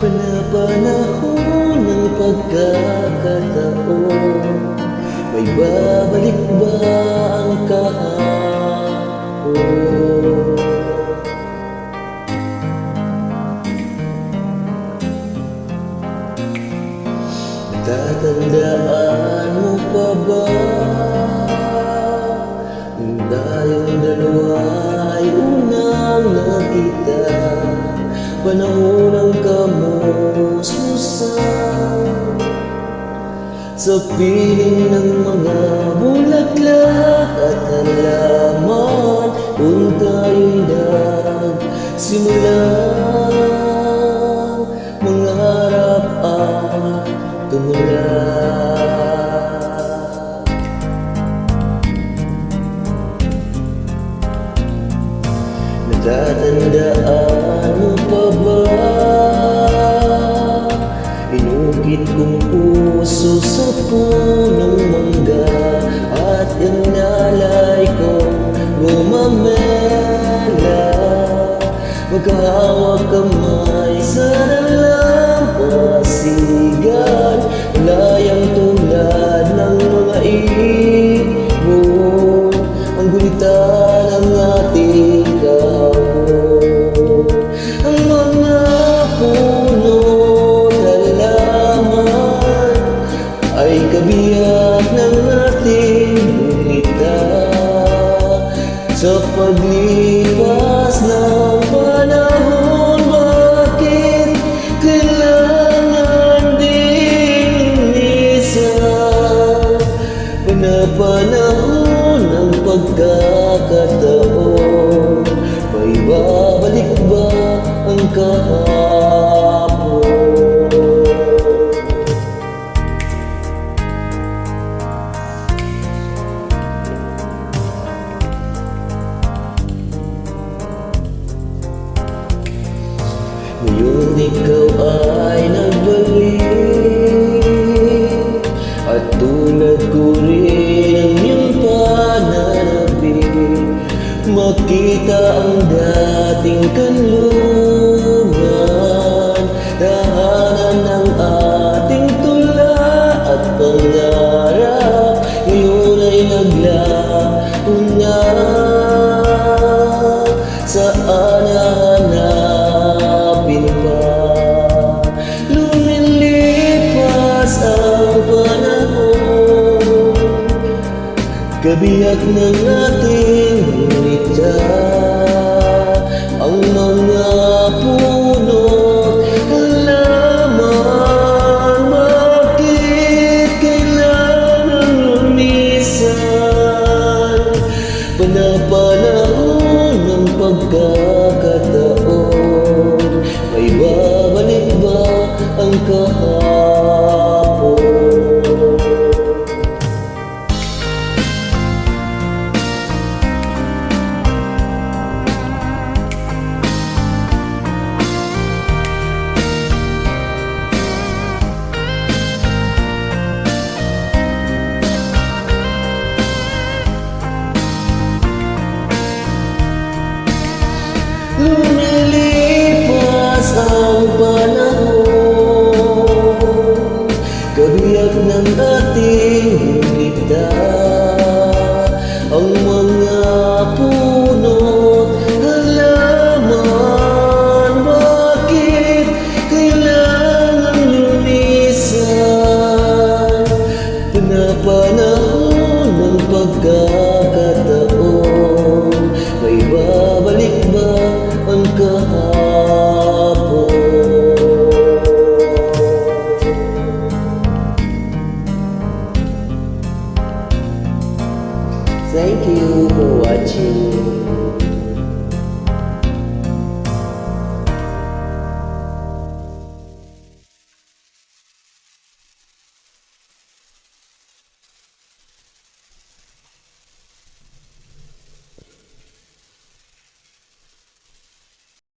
Panapanahon ng pagkakataon, may babalik ba ang kahapon? Tatandaan mo pa ba nung tayong dalawa ay unang nakita? Panahon ng kamusmusan sa piling ng mga bulaklak at halaman, kung tayo'y nagsimulang mangarap at tumula. Natatandaan mo pa ba? Inukit kong puso sa punong mangga at inalay kong gumamela. Magkahawak kamay sa dalampasigan, layang tulad ng mga ibon, ang gulita ng ating kahapon. Ang mga puno ay kabiyak ng ating ngita. Sa paglipas ng panahon, bakit kailangan din lumisan? Panapanahon ng pagkakataon, may babalik ba ang kahapon? Ngayon ikaw ay nagbalik, at tulad ko rin ang iyong pananabik. Makita ang dating kanlungan, tahanan ng ating tula at pangarap. Ngayon ay naglaho na, saan nahanapin pa? Lumilipas ang panahon, kabiyak ng ating ngita. Ang mga puno't halaman, bakit kailangan lumisan? Panapanahon ng pagkakataon, may babalik ba ang kahapon?